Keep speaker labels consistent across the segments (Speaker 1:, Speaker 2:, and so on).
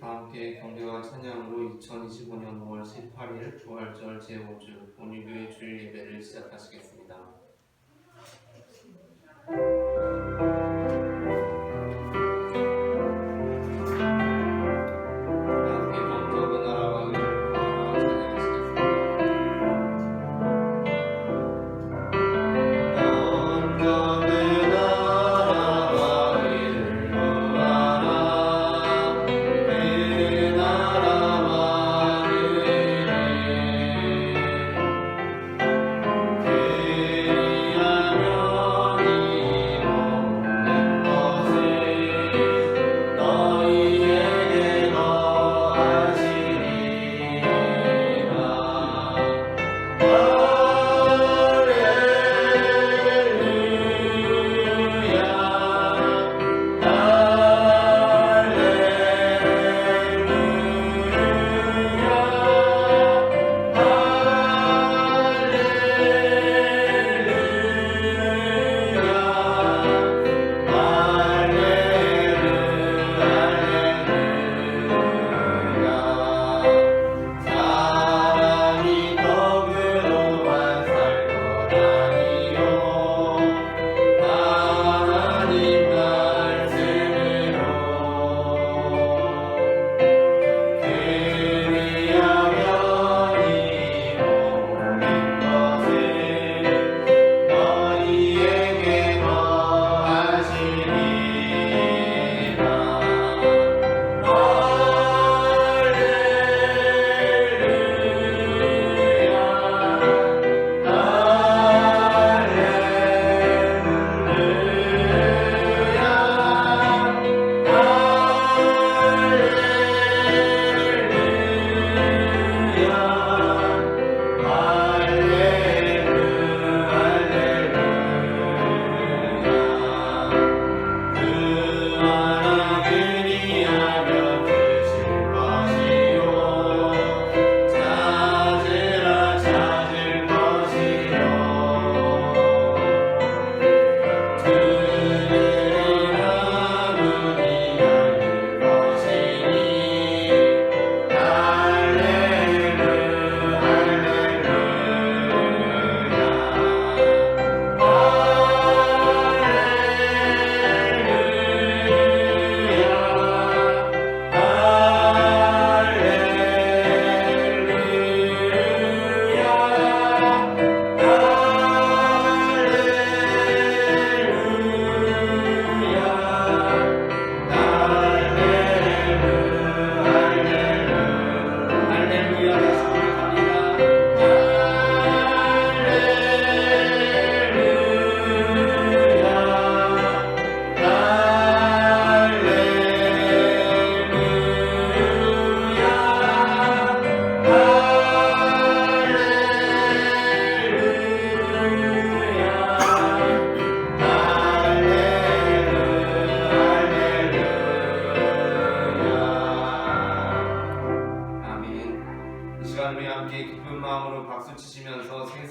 Speaker 1: 다 함께 경배와 찬양으로 2025년 5월 18일 부활절 제5주 온유교회 주일 예배를 시작하시겠습니다.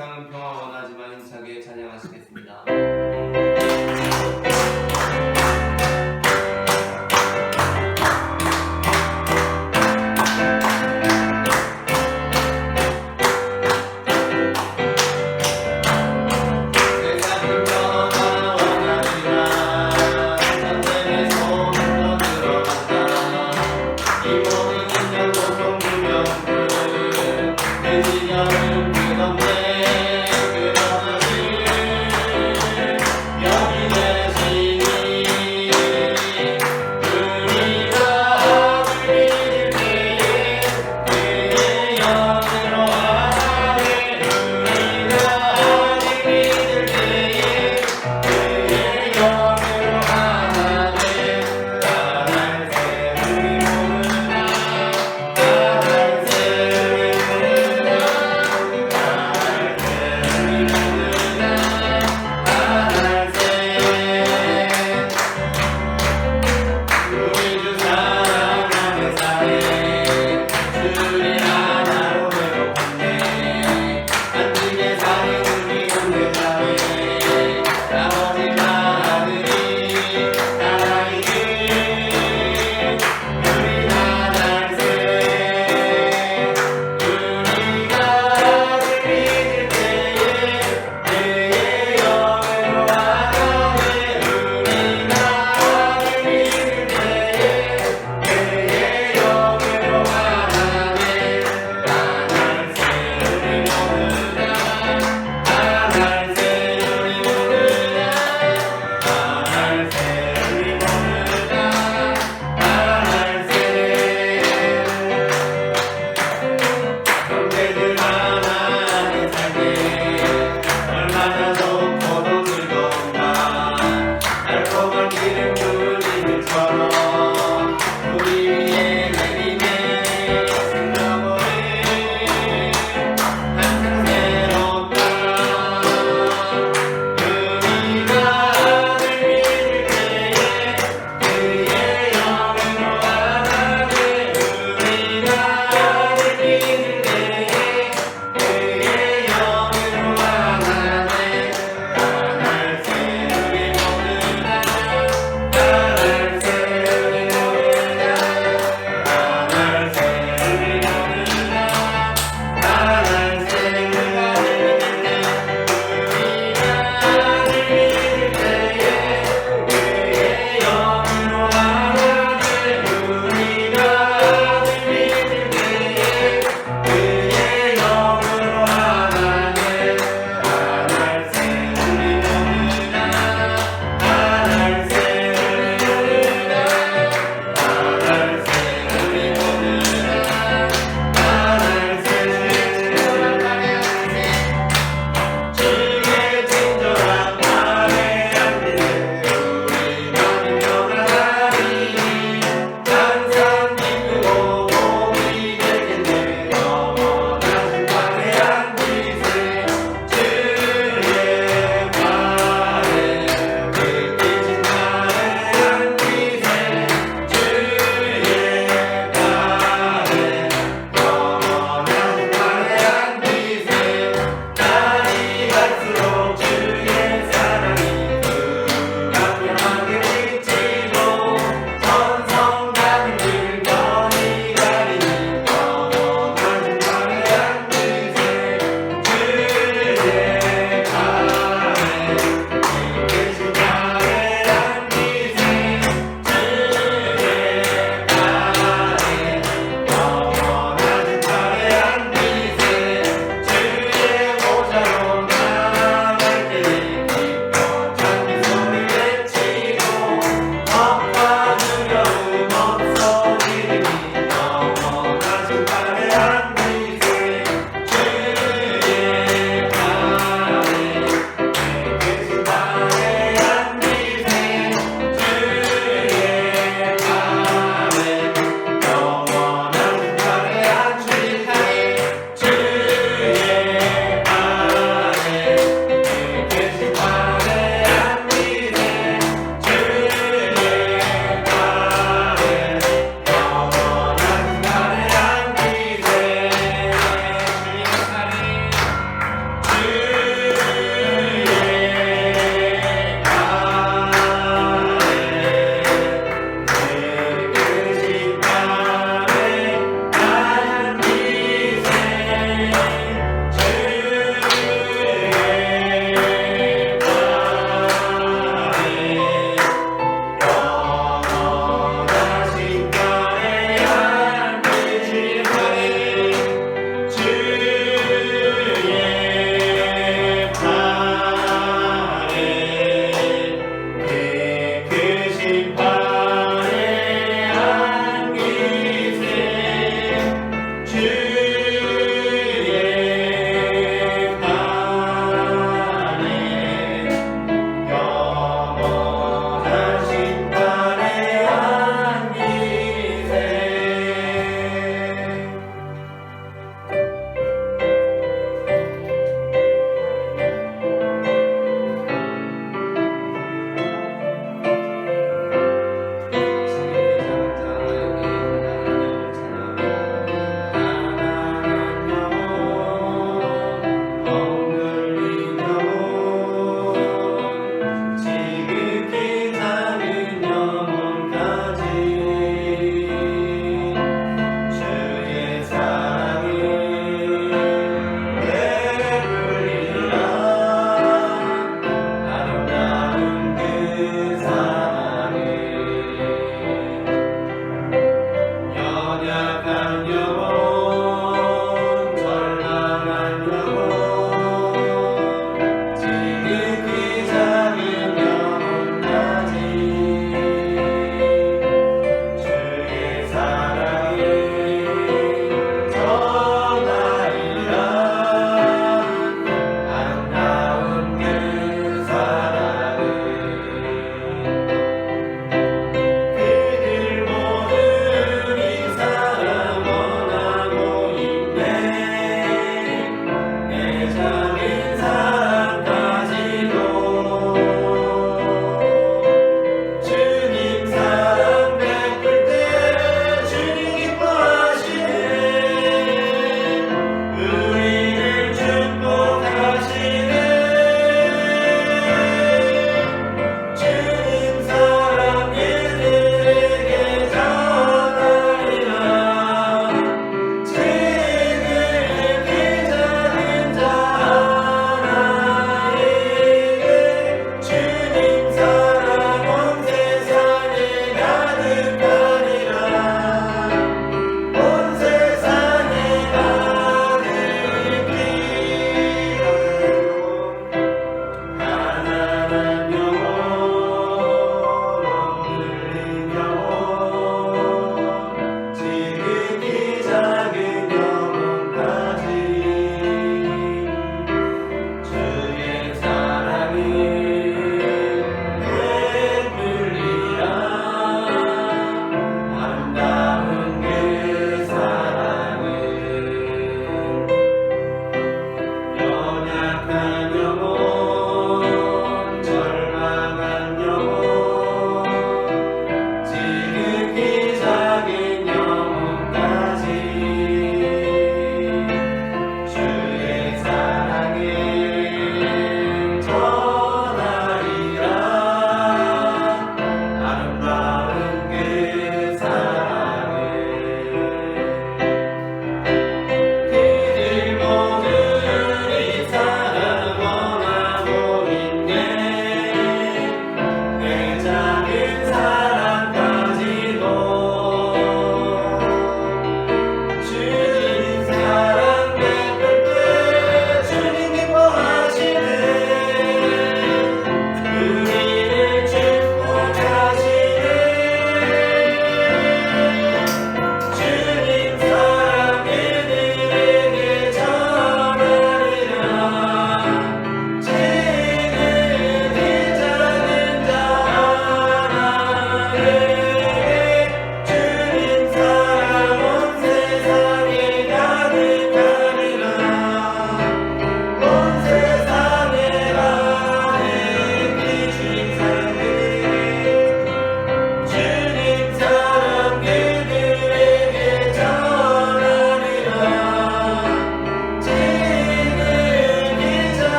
Speaker 1: 세상은 평화 원하지만 힘차게 찬양하시겠습니다.
Speaker 2: 그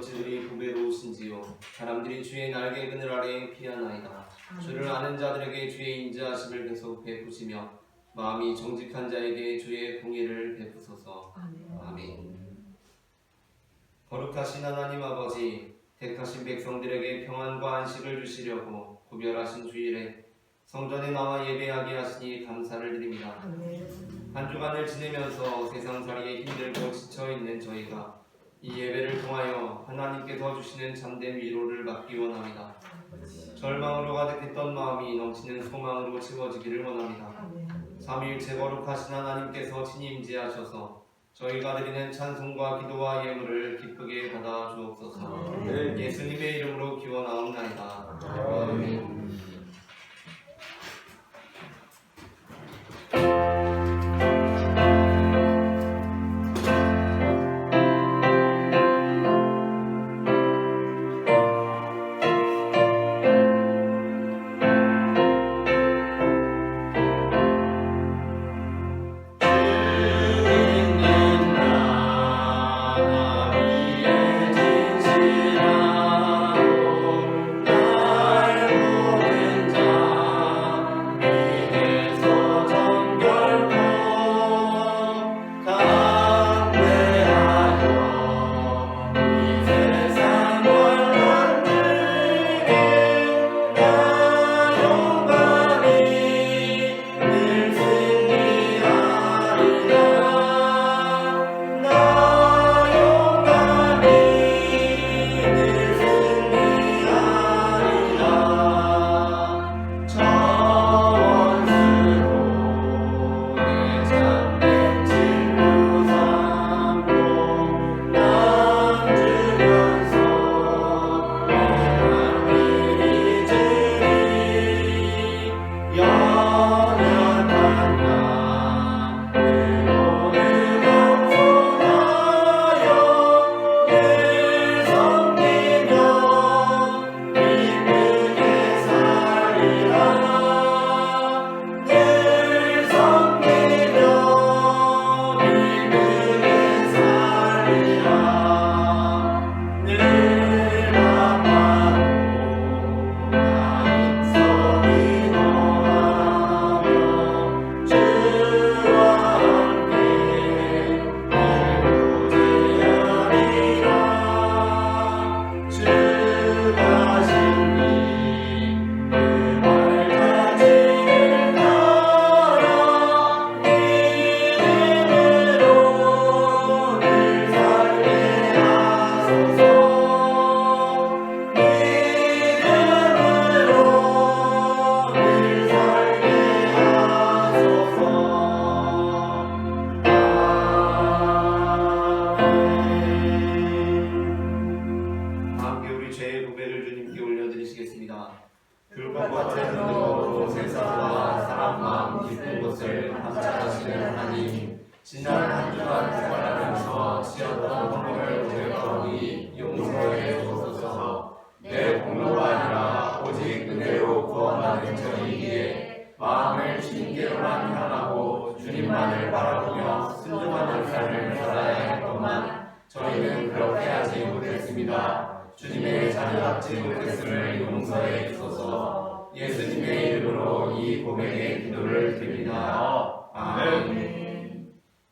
Speaker 1: 어찌 그리 구배로우신지요. 사람들이 주의 날개 그늘 아래에 피하나이다. 주를 아는 자들에게 주의 인자하심을 계속 베푸시며 마음이 정직한 자에게 주의 공의를 베푸소서. 아멘. 거룩하신 하나님 아버지, 택하신 백성들에게 평안과 안식을 주시려고 구별하신 주일에 성전에 나와 예배하게 하시니 감사를 드립니다. 한 주간을 지내면서 세상살이에 힘들고 지쳐있는 저희가 이 예배를 통하여 하나님께서 주시는 참된 위로를 받기 원합니다. 절망으로 가득했던 마음이 넘치는 소망으로 채워지기를 원합니다. 삼위일체 거룩하신 하나님께서 친히 임재하셔서 저희가 드리는 찬송과 기도와 예물을 기쁘게 받아 주옵소서. 예수님의 이름으로 기원하옵나이다. 아멘.
Speaker 2: 지난 한 주간 생활하면서 지었던 허물을 고백하오니 용서해 주옵소서. 내 공로가 아니라 오직 은혜로 구원받은 저희에게 마음을 주님께로만 향하고 주님만을 바라보며 순종하는 삶을 살아야 했건만 저희는 그렇게 하지 못했습니다. 주님의 자녀답지 못했음을 용서해 주소서. 예수님의 이름으로 이 고백의 기도를 드립니다. 아멘.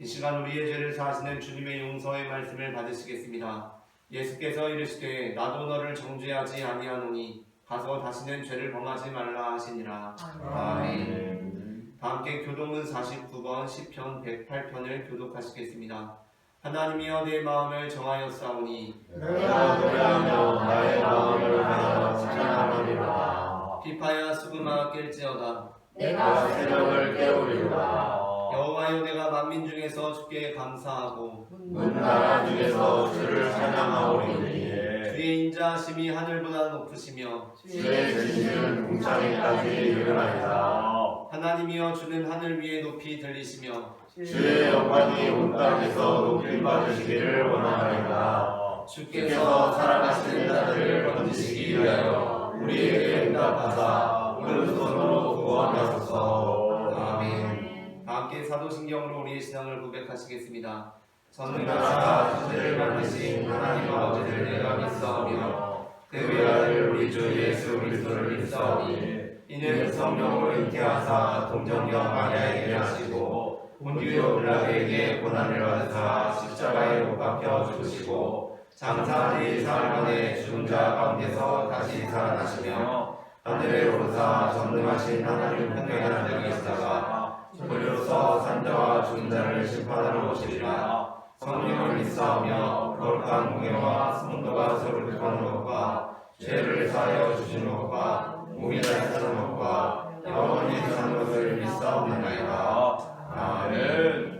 Speaker 1: 이 시간 우리의 죄를 사하시는 주님의 용서의 말씀을 받으시겠습니다. 예수께서 이르시되 나도 너를 정죄하지 아니하노니 가서 다시는 죄를 범하지 말라 하시니라. 아멘. 함께 교독은 49번 시편 108편을 교독하시겠습니다. 하나님이여 내 마음을 정하였사오니
Speaker 2: 내가 노래하며 나의 마음을 하여 찬양하리로다.
Speaker 1: 비파야 수금아 깰지어다.
Speaker 2: 내가 새벽을 깨우리로다.
Speaker 1: 여호와여 내가 만민 중에서 주께 감사하고
Speaker 2: 문나라 중에서 주를 찬양하오리니
Speaker 1: 주의 인자하심이 하늘보다 높으시며
Speaker 2: 주의 진실은 궁창에까지 이르나이다.
Speaker 1: 하나님이여 주는 하늘 위에 높이 들리시며
Speaker 2: 주의 영광이 온 땅에서 높임 받으시기를 원하나이다. 주께서 살아가시는 자들을 건지시기 위하여 우리에게 응답하사 오른손으로 구원하소서.
Speaker 1: 아멘. 함께 사도신경으로 우리의 신앙을 고백하시겠습니다. 전능하사 천지를 만드신 하나님 아버지를 내가 믿사오며 그 외아들 우리 주 예수 그리스도를 믿사오니 이는 성령으로 잉태하사 동정녀 마리아에게 하시고 본디오 빌라도에게 고난을 받으사 십자가에 못 박혀 죽으시고 장사한 지 사흘 만에 죽은 자 가운데서 다시 살아나시며 하늘에 오르사 전능하신 하나님 편에 앉아 계시다가 저리로서 산자와 죽은 자를 심판하러 오시리라. 성령을 믿사오며 거룩한 공예와 성도가 서로 교통하는 것과 죄를 사하여 주시는 것과 몸이 다시 사는 것과 영원히 사는 것을 믿사옵나이다. 아멘.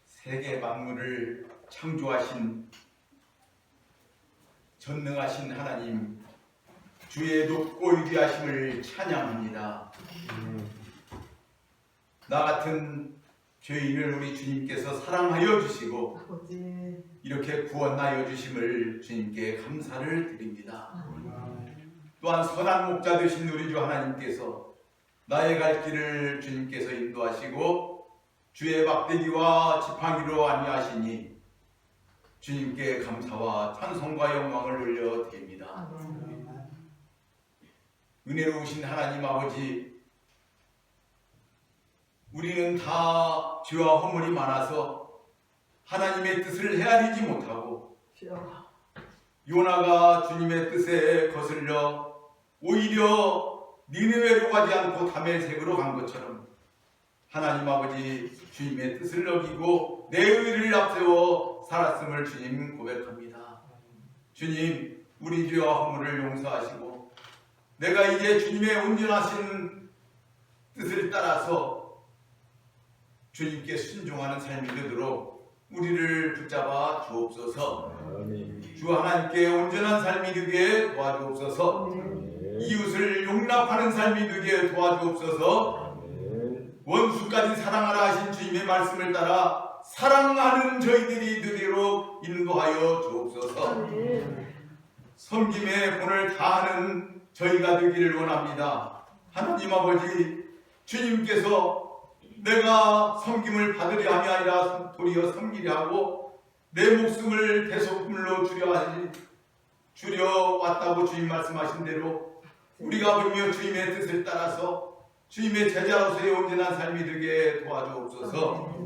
Speaker 3: 세계 만물을 창조하신 전능하신 하나님 주의 높고 위대하심을 찬양합니다. 나 같은 죄인을 우리 주님께서 사랑하여 주시고 이렇게 구원하여 주심을 주님께 감사를 드립니다. 또한 선한 목자 되신 우리 주 하나님께서 나의 갈 길을 주님께서 인도하시고 주의 막대기와 지팡이로 안위하시니 주님께 감사와 찬송과 영광을 올려드립니다. 은혜로우신 하나님 아버지, 우리는 다 죄와 허물이 많아서 하나님의 뜻을 헤아리지 못하고 요나가 주님의 뜻에 거슬려 오히려 니느웨로 가지 않고 다메섹으로 간 것처럼 하나님 아버지 주님의 뜻을 어기고 내 의를 앞세워 살았음을 주님 고백합니다. 주님, 우리 죄와 허물을 용서하시고 내가 이제 주님의 온전하신 뜻을 따라서 주님께 순종하는 삶이 되도록 우리를 붙잡아 주옵소서. 주 하나님께 온전한 삶이 되게 도와주옵소서. 이웃을 용납하는 삶이 되게 도와주옵소서. 원수까지 사랑하라 하신 주님의 말씀을 따라 사랑하는 저희들이 되도록 인도하여 주옵소서. 섬김의 본을 다하는 저희가 되기를 원합니다. 하나님 아버지, 주님께서 내가 섬김을 받으려 함이 아니라 도리어 섬기려 하고 내 목숨을 대속물로 주려 왔다고 주님 말씀하신 대로 우리가 보며 주님의 뜻을 따라서 주님의 제자로서의 온전한 삶이 되게 도와주옵소서.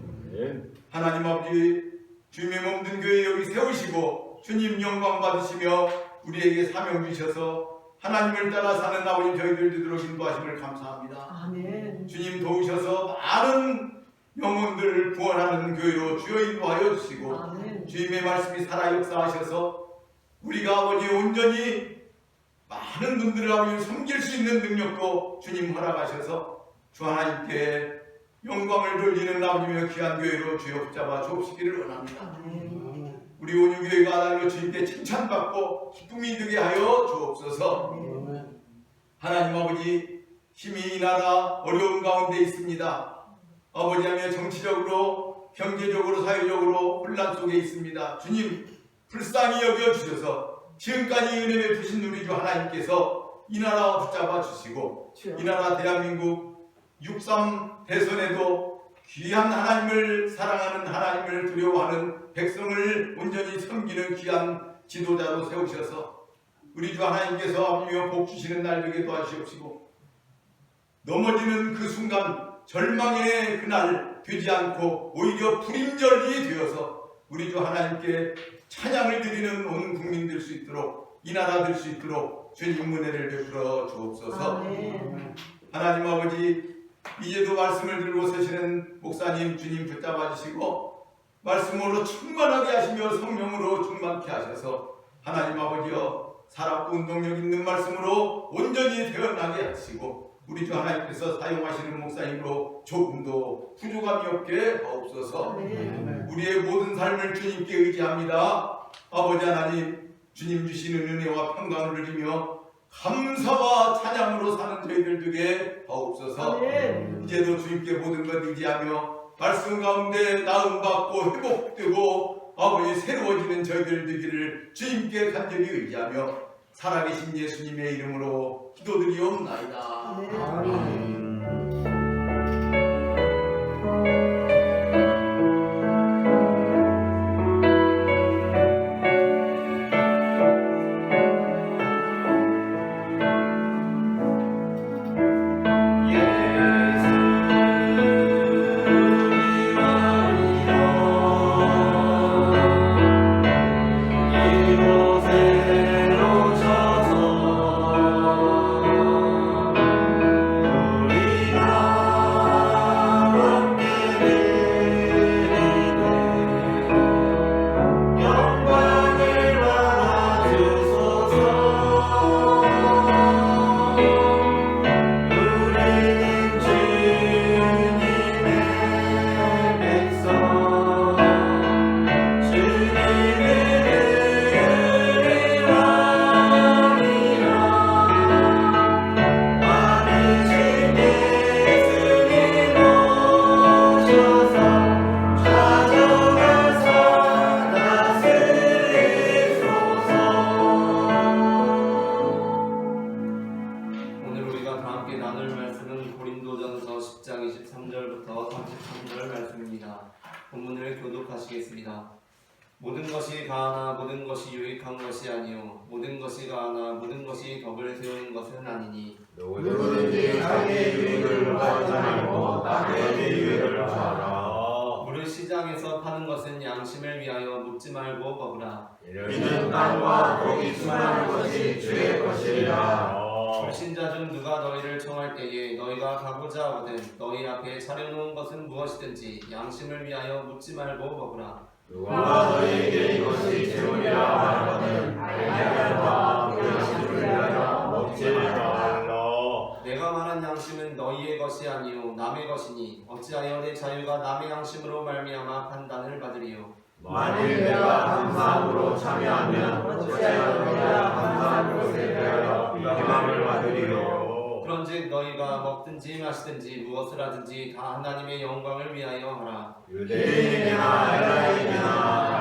Speaker 3: 하나님 아버지, 주님의 몸든 교회 여기 세우시고 주님 영광 받으시며 우리에게 사명 주셔서 하나님을 따라 사는 아버님 저희들 되도록 인도하심을 감사합니다.
Speaker 4: 아멘.
Speaker 3: 주님 도우셔서 많은 영혼들을 구원하는 교회로 주여 인도하여 주시고
Speaker 4: 아멘.
Speaker 3: 주님의 말씀이 살아 역사하셔서 우리가 아버지 온전히 많은 분들을 아버지 섬길 수 있는 능력도 주님 허락하셔서 주 하나님께 영광을 돌리는 아버님의 귀한 교회로 주여 붙잡아 주옵시기를 원합니다. 우리 온유교회가 하나님의 주님께 칭찬받고 기쁨이 되게 하여 주옵소서. 하나님 아버지, 힘이 이 나라 어려운 가운데 있습니다. 아버지 하며 정치적으로 경제적으로 사회적으로 혼란 속에 있습니다. 주님 불쌍히 여겨주셔서 지금까지 은혜 베푸신 우리 주 하나님께서 이 나라 붙잡아 주시고 이 나라 대한민국 6.3 대선에도 귀한 하나님을 사랑하는 하나님을 두려워하는 백성을 온전히 섬기는 귀한 지도자로 세우셔서 우리 주 하나님께서 아버지여 복 주시는 날 되게 도와주시옵시고 넘어지는 그 순간 절망의 그날 되지 않고 오히려 불임절이 되어서 우리 주 하나님께 찬양을 드리는 온 국민 될 수 있도록 이 나라 될 수 있도록 주님 은혜를 베풀어 주옵소서. 하나님 아버지 이제도 말씀을 들고 서시는 목사님 주님 붙잡아 주시고 말씀으로 충만하게 하시며 성령으로 충만케 하셔서 하나님 아버지여 살았고 운동력 있는 말씀으로 온전히 태어나게 하시고 우리 주 하나님께서 사용하시는 목사님으로 조금도 부족함이 없게 하옵소서. 우리의 모든 삶을 주님께 의지합니다. 아버지 하나님 주님 주시는 은혜와 평강을 누리며 감사와 찬양으로 사는 저희들 되게 하옵소서. 이제도 주님께 모든 것 의지하며 말씀 가운데 나음받고 회복되고 아버지 새로워지는 저희들 되기를 주님께 간절히 의지하며 살아계신 예수님의 이름으로 기도드리옵나이다. 아멘.
Speaker 1: 모든 것이 가하나 모든 것이 유익한 것이 아니요 모든 것이 가하나 모든 것이 덕을 세우는 것은 아니니
Speaker 2: 누구든지 자기의 유익을 구하지 말고 남의 유익을 구하라.
Speaker 1: 물을 시장에서 파는 것은 양심을 위하여 묻지 말고 먹으라.
Speaker 2: 이는 땅과 거기 충만한 것이 주의 것이라.
Speaker 1: 불신자 중 누가 너희를 청할 때에 너희가 가고자 하거든 너희 앞에 차려놓은 것은 무엇이든지 양심을 위하여 묻지 말고 먹으라.
Speaker 2: 누가 너희에게 이것이 재물이라 말하거든 알게 그 양심을 위하여 먹지 말라.
Speaker 1: 내가 말한 양심은 너희의 것이 아니요 남의 것이니 어찌하여 내 자유가 남의 양심으로 말미암아 판단을 받으리요.
Speaker 2: 만일 내가 감사함으로 참여하면 어찌하여 너희가 감사한 것에 대하여 비방을 받으리요.
Speaker 1: 그런즉 너희가 먹든지 마시든지 무엇을 하든지 다 하나님의 영광을 위하여 하라.
Speaker 2: 유대인이나 헬라인이나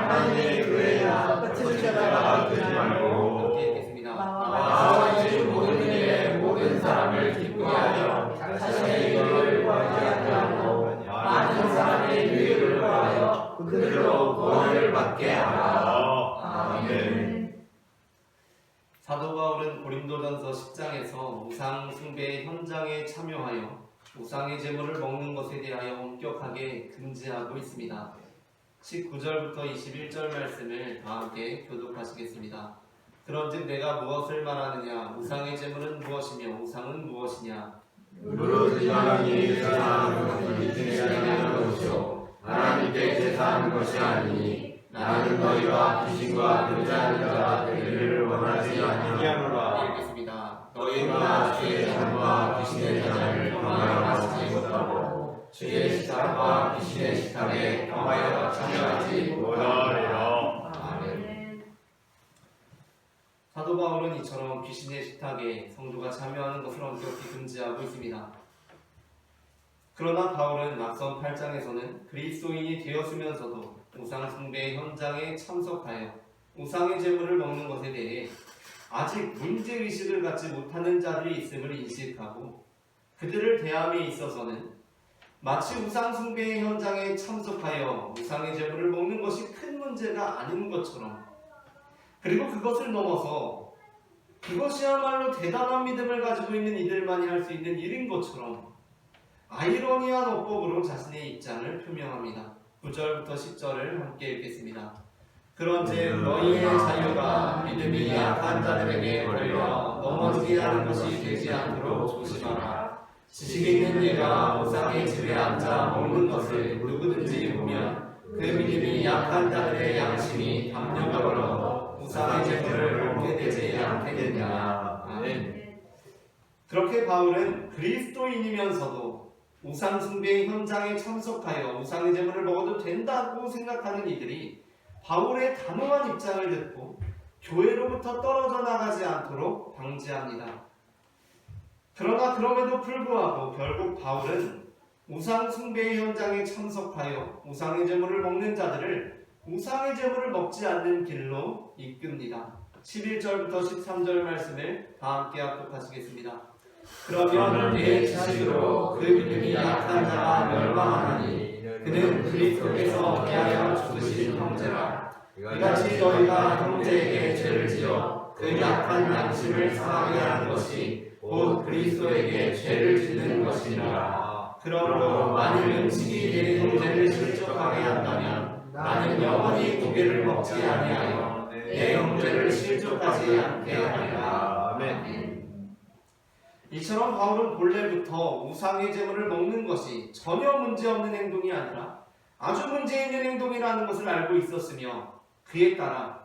Speaker 2: 하나님의 교회나 거칠자가 되지 말고
Speaker 1: 함께 읽겠습니다.
Speaker 2: 나와 같이 모든 일에 모든 사람을 기쁘게 하여 자신의 유익을 구하지 아니하고 많은 사람의 유익을 구하여 그들로 구원을 받게 하라. 아멘.
Speaker 1: 사도 바울은 고린도전서 10장에서 우상 숭배의 현장에 참여하여 우상의 제물을 먹는 것에 대하여 엄격하게 금지하고 있습니다. 19절부터 21절 말씀을 다 함께 교독하시겠습니다. 그런즉 내가 무엇을 말하느냐? 우상의 제물은 무엇이며 우상은 무엇이냐?
Speaker 2: 무릇 인간이 제사하는 것은 진실하는 것이요 하나님께 제사하는 것이 아니니 나는 너희가 귀신과 교제하는 자가 되기를 원하지 아니하노라.
Speaker 1: 읽겠습니다.
Speaker 2: 너희가 주의 잔과 귀신의 잔을 경하여 마시지 못하고 주의 식탁과 귀신의 식탁에 경하여 참여하지 못하리라. 아멘.
Speaker 1: 사도 바울은 이처럼 귀신의 식탁에 성도가 참여하는 것을 엄격히 금지하고 있습니다. 그러나 바울은 앞선 8장에서는 그리스도인이 되었으면서도 우상 숭배 현장에 참석하여 우상의 제물을 먹는 것에 대해 아직 문제의식을 갖지 못하는 자들이 있음을 인식하고 그들을 대함에 있어서는 마치 우상 숭배의 현장에 참석하여 우상의 제물을 먹는 것이 큰 문제가 아닌 것처럼 그리고 그것을 넘어서 그것이야말로 대단한 믿음을 가지고 있는 이들만이 할 수 있는 일인 것처럼 아이러니한 어법으로 자신의 입장을 표명합니다. 9절부터 10절을 함께 읽겠습니다. 그런즉 너희의 자유가 믿음이 약한 자들에게 걸려 넘어지게 하는 것이 되지 않도록 조심하라. 지식 있는 이가 우상의 집에 앉아 먹는 것을 누구든지 보면 그 믿음이 약한 자들의 양심이 담력으로 우상의 제물을 먹게 되지 않겠느냐. 아멘. 그렇게 바울은 그리스도인이면서도 우상 숭배의 현장에 참석하여 우상의 제물을 먹어도 된다고 생각하는 이들이 바울의 단호한 입장을 듣고 교회로부터 떨어져 나가지 않도록 방지합니다. 그러나 그럼에도 불구하고 결국 바울은 우상 숭배의 현장에 참석하여 우상의 제물을 먹는 자들을 우상의 제물을 먹지 않는 길로 이끕니다. 11절부터 13절 말씀을 다 함께 합독하시겠습니다. 그러면 내 지식으로 그 믿음이 약한 자가 멸망하나니 그는 그리스도께서 피하여 죽으신 형제라. 이같이 너희가 형제에게 죄를 지어 그 약한 양심을 상하게 하는 것이 곧 그리스도에게 죄를 짓는 것이니라. 그러므로 만일 음식이 내 형제를 실족하게 한다면 나는 영원히 고기를 먹지 아니하여 내 형제를 실족하지 않게 하리라. 아멘. 이처럼 바울은 본래부터 우상의 제물을 먹는 것이 전혀 문제없는 행동이 아니라 아주 문제 있는 행동이라는 것을 알고 있었으며 그에 따라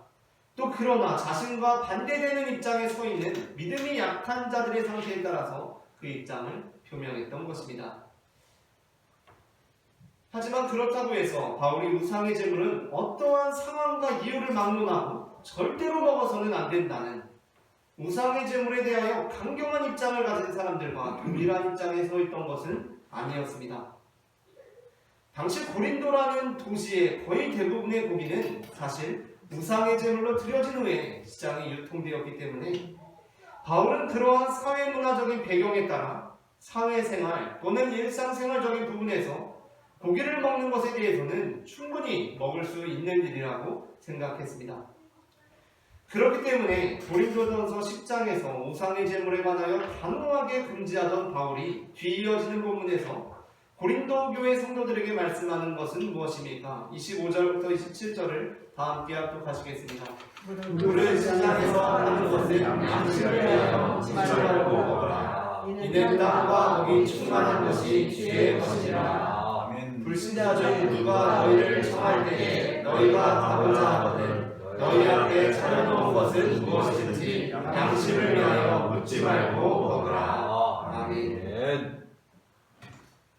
Speaker 1: 또 그러나 자신과 반대되는 입장에 서 있는 믿음이 약한 자들의 상태에 따라서 그 입장을 표명했던 것입니다. 하지만 그렇다고 해서 바울이 우상의 제물은 어떠한 상황과 이유를 막론하고 절대로 먹어서는 안 된다는 우상의 제물에 대하여 강경한 입장을 가진 사람들과 동일한 입장에 서 있던 것은 아니었습니다. 당시 고린도라는 도시의 거의 대부분의 고기는 사실 우상의 제물로 드려진 후에 시장에 유통되었기 때문에 바울은 그러한 사회문화적인 배경에 따라 사회생활 또는 일상생활적인 부분에서 고기를 먹는 것에 대해서는 충분히 먹을 수 있는 일이라고 생각했습니다. 그렇기 때문에 고린도전서 10장에서 우상의 제물에 관하여 단호하게 금지하던 바울이 뒤이어지는 본문에서 고린도 교회 성도들에게 말씀하는 것은 무엇입니까? 25절부터 27절을 다 함께 합독하시겠습니다. 물을 시장에서 하는 것은 양식을 위하여 지지 말고 먹어라. 이는 땅과 거기 충만한 것이 주의 것이라. 불신자 중 누가 너희를 청할 때에 너희가 가고자 하거든 너희 앞에 차려놓은 것은 무엇인지 양심을 위하여 묻지 말고 먹으라. 아멘.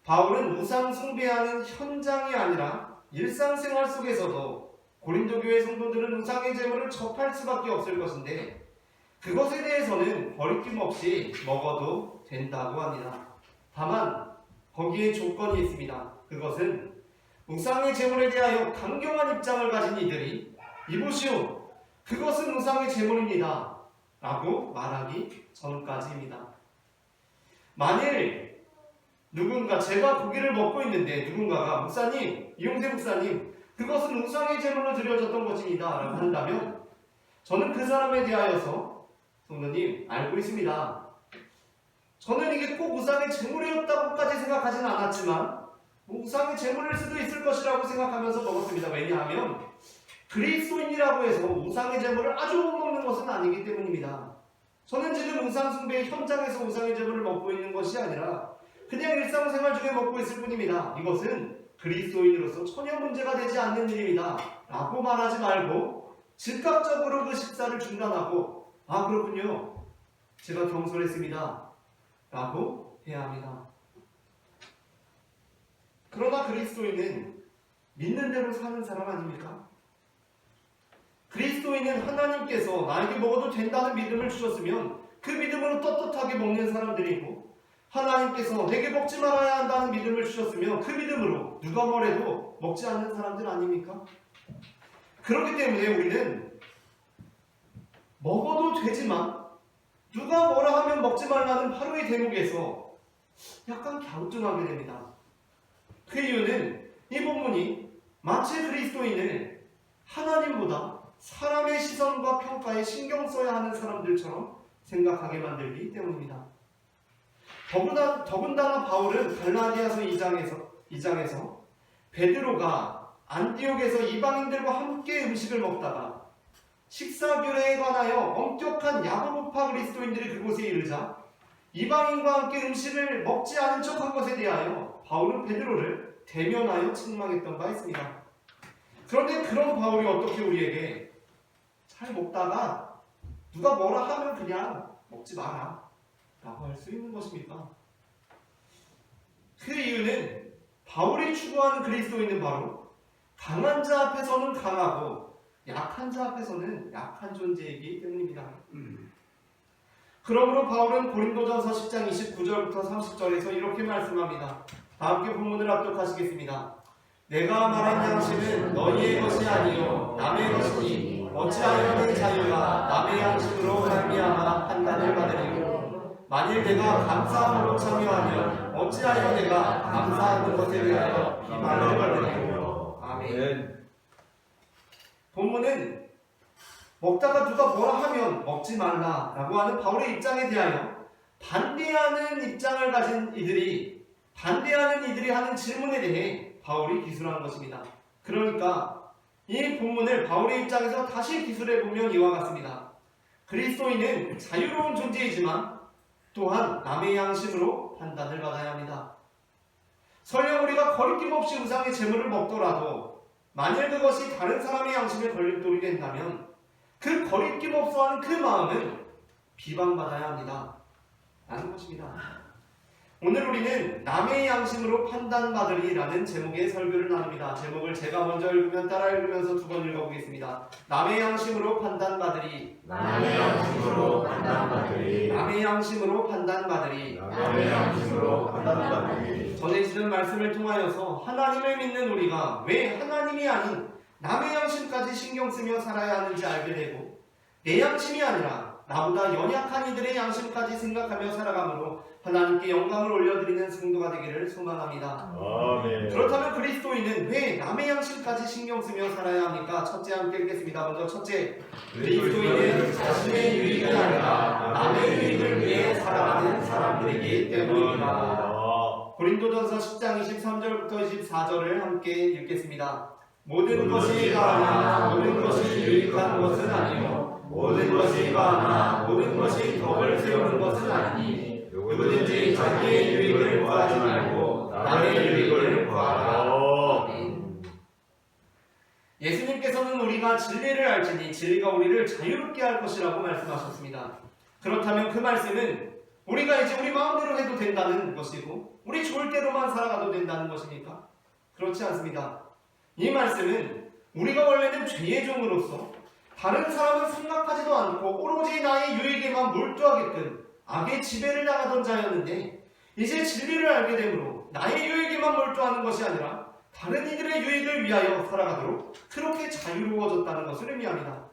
Speaker 1: 바울은 우상 숭배하는 현장이 아니라 일상생활 속에서도 고린도 교회 성도들은 우상의 제물을 접할 수밖에 없을 것인데 그것에 대해서는 거리낌 없이 먹어도 된다고 합니다. 다만 거기에 조건이 있습니다. 그것은 우상의 제물에 대하여 강경한 입장을 가진 이들이 이보시오, 그것은 우상의 제물입니다 라고 말하기 전까지입니다. 만일 누군가 제가 고기를 먹고 있는데 누군가가 목사님, 이용태 목사님, 그것은 우상의 제물로 드려졌던 것입니다 라고 한다면 저는 그 사람에 대하여서 성도님 알고 있습니다. 저는 이게 꼭 우상의 제물이었다고까지 생각하지는 않았지만 우상의 제물일 수도 있을 것이라고 생각하면서 먹었습니다. 왜냐하면 그리스도인이라고 해서 우상의 제물을 아주 못 먹는 것은 아니기 때문입니다. 저는 지금 우상 숭배의 현장에서 우상의 제물을 먹고 있는 것이 아니라 그냥 일상생활 중에 먹고 있을 뿐입니다. 이것은 그리스도인으로서 전혀 문제가 되지 않는 일입니다 라고 말하지 말고 즉각적으로 그 식사를 중단하고 아 그렇군요, 제가 경솔했습니다 라고 해야 합니다. 그러나 그리스도인은 믿는 대로 사는 사람 아닙니까? 그리스도인은 하나님께서 나에게 먹어도 된다는 믿음을 주셨으면 그 믿음으로 떳떳하게 먹는 사람들이고 하나님께서 내게 먹지 말아야 한다는 믿음을 주셨으면 그 믿음으로 누가 뭐래도 먹지 않는 사람들 아닙니까? 그렇기 때문에 우리는 먹어도 되지만 누가 뭐라 하면 먹지 말라는 바로의 대목에서 약간 갸우뚱하게 됩니다. 그 이유는 이 본문이 마치 그리스도인을 하나님보다 사람의 시선과 평가에 신경 써야 하는 사람들처럼 생각하게 만들기 때문입니다. 더군다나 바울은 갈라디아서 2장에서 베드로가 안디옥에서 이방인들과 함께 음식을 먹다가 식사규례에 관하여 엄격한 야고보파 그리스도인들이 그곳에 이르자 이방인과 함께 음식을 먹지 않은 척한 것에 대하여 바울은 베드로를 대면하여 책망했던 바 있습니다. 그런데 그런 바울이 어떻게 우리에게 잘 먹다가 누가 뭐라 하면 그냥 먹지 마라 라고 할 수 있는 것입니까? 그 이유는 바울이 추구하는 그리스도인은 바로 강한 자 앞에서는 강하고 약한 자 앞에서는 약한 존재이기 때문입니다. 그러므로 바울은 고린도전서 10장 29절부터 30절에서 이렇게 말씀합니다. 다 함께 본문을 합독하시겠습니다. 내가 말한 양심은 너희의 것이 아니요 남의 것이니 어찌하여 내 자유가 남의 양심으로 말미암아 판단을 받으리요. 만일 내가 감사함으로 참여하면 어찌하여 내가 감사하는 것에 대하여 비판을 받으리요. 아멘. 본문은 먹다가 누가 뭐라 하면 먹지 말라라고 하는 바울의 입장에 대하여 반대하는 입장을 가진 이들이 하는 질문에 대해 바울이 기술한 것입니다. 그러니까 이 본문을 바울의 입장에서 다시 기술해 보면 이와 같습니다. 그리스도인은 자유로운 존재이지만 또한 남의 양심으로 판단을 받아야 합니다. 설령 우리가 거리낌 없이 우상의 제물을 먹더라도 만일 그것이 다른 사람의 양심에 걸림돌이 된다면 그 거리낌 없어 하는 그 마음은 비방받아야 합니다. 라는 것입니다. 오늘 우리는 남의 양심으로 판단받으리라는 제목의 설교를 나눕니다. 제목을 제가 먼저 읽으면 따라 읽으면서 두 번 읽어보겠습니다. 남의 양심으로 판단받으리.
Speaker 2: 남의 양심으로 판단받으리.
Speaker 1: 남의 양심으로 판단받으리.
Speaker 2: 남의 양심으로 판단받으리.
Speaker 1: 전해지는 말씀을 통하여서 하나님을 믿는 우리가 왜 하나님이 아닌 남의 양심까지 신경 쓰며 살아야 하는지 알게 되고 내 양심이 아니라 나보다 연약한 이들의 양심까지 생각하며 살아가므로 하나님께 영광을 올려드리는 성도가 되기를 소망합니다.
Speaker 2: 아멘.
Speaker 1: 그렇다면 그리스도인은 왜 남의 양심까지 신경 쓰며 살아야 합니까? 첫째 함께 읽겠습니다. 먼저 첫째, 그리스도인은 자신의 유익이 아니라 남의 유익을 위해 살아가는 사람들이기 때문입니다. 고린도전서 10장 23절부터 24절을 함께 읽겠습니다. 모든 것이 가하나 모든 것이 유익한 것은 아니요 모든 것이 가하나 모든 것이 덕을 세우는 것은 아니니 누구든지 자기의 유익을 구하지 말고 남의 유익을 구하라. 예수님께서는 우리가 진리를 알지니 진리가 우리를 자유롭게 할 것이라고 말씀하셨습니다. 그렇다면 그 말씀은 우리가 이제 우리 마음대로 해도 된다는 것이고 우리 좋을 대로만 살아가도 된다는 것입니까? 그렇지 않습니다. 이 말씀은 우리가 원래는 죄의 종으로서 다른 사람은 생각하지도 않고 오로지 나의 유익에만 몰두하게끔 악의 지배를 당하던 자였는데 이제 진리를 알게 되므로 나의 유익에만 몰두하는 것이 아니라 다른 이들의 유익을 위하여 살아가도록 그렇게 자유로워졌다는 것을 의미합니다.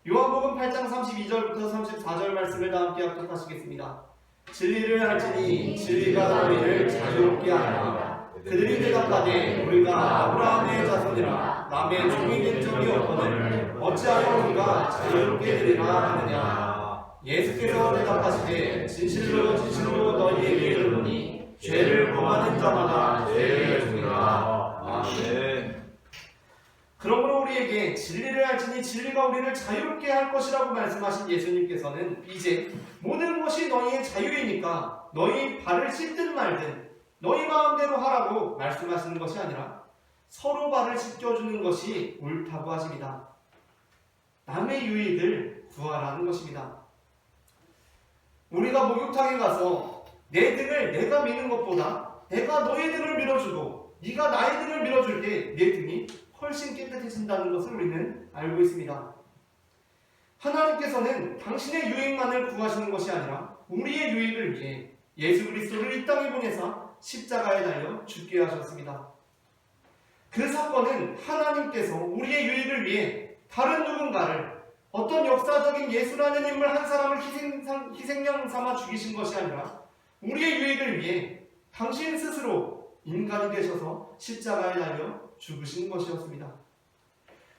Speaker 1: 요한복음 8장 32절부터 34절 말씀을 다 함께 합독하시겠습니다. 진리를 알지니 진리가 너희를 자유롭게 하리라. 그들이 대답하되 우리가 아브라함의 자손이라 남의 종이 된 적이 없거늘 어찌하여 우리가 자유롭게 되리라 하느냐. 예수께서 대답하시되 진실로 진실로 너희에게 이르노니 죄를 범하는 자마다 죄의 종이라. 아멘. 그러므로 우리에게 진리를 알지니 진리가 우리를 자유롭게 할 것이라고 말씀하신 예수님께서는 이제 모든 것이 너희의 자유이니까 너희 발을 씻든 말든 너희 마음대로 하라고 말씀하시는 것이 아니라 서로 발을 씻겨주는 것이 옳다고 하십니다. 남의 유익을 구하라는 것입니다. 우리가 목욕탕에 가서 내 등을 내가 미는 것보다 내가 너의 등을 밀어주고 네가 나의 등을 밀어줄 때 내 등이 훨씬 깨끗해진다는 것을 우리는 알고 있습니다. 하나님께서는 당신의 유익만을 구하시는 것이 아니라 우리의 유익을 위해 예수 그리스도를 이 땅에 보내사 십자가에 달려 죽게 하셨습니다. 그 사건은 하나님께서 우리의 유익을 위해 다른 누군가를 어떤 역사적인 예수라는 인물 한 사람을 희생양 삼아 죽이신 것이 아니라 우리의 유익을 위해 당신 스스로 인간이 되셔서 십자가에 달려 죽으신 것이었습니다.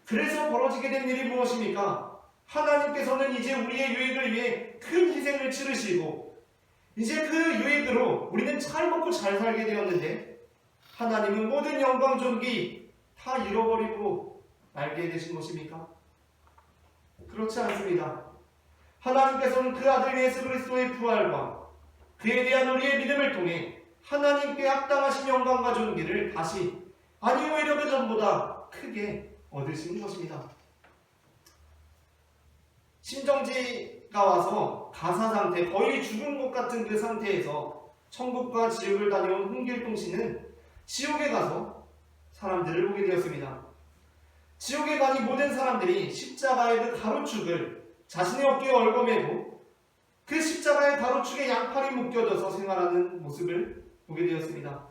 Speaker 1: 그래서 벌어지게 된 일이 무엇입니까? 하나님께서는 이제 우리의 유익을 위해 큰 희생을 치르시고 이제 그 유익으로 우리는 잘 먹고 잘 살게 되었는데 하나님은 모든 영광 존귀 다 잃어버리고 말게 되신 것입니까? 그렇지 않습니다. 하나님께서는 그 아들 예수 그리스도의 부활과 그에 대한 우리의 믿음을 통해 하나님께 합당하신 영광과 존귀를 다시 아니 오히려 그 전보다 크게 얻으시는 것입니다. 심정지가 와서 가사 상태, 거의 죽은 것 같은 그 상태에서 천국과 지옥을 다녀온 홍길동 씨는 지옥에 가서 사람들을 보게 되었습니다. 지옥에 가니 모든 사람들이 십자가의 그 가로축을 자신의 어깨에 얽어매고 그 십자가의 가로축에 양팔이 묶여져서 생활하는 모습을 보게 되었습니다.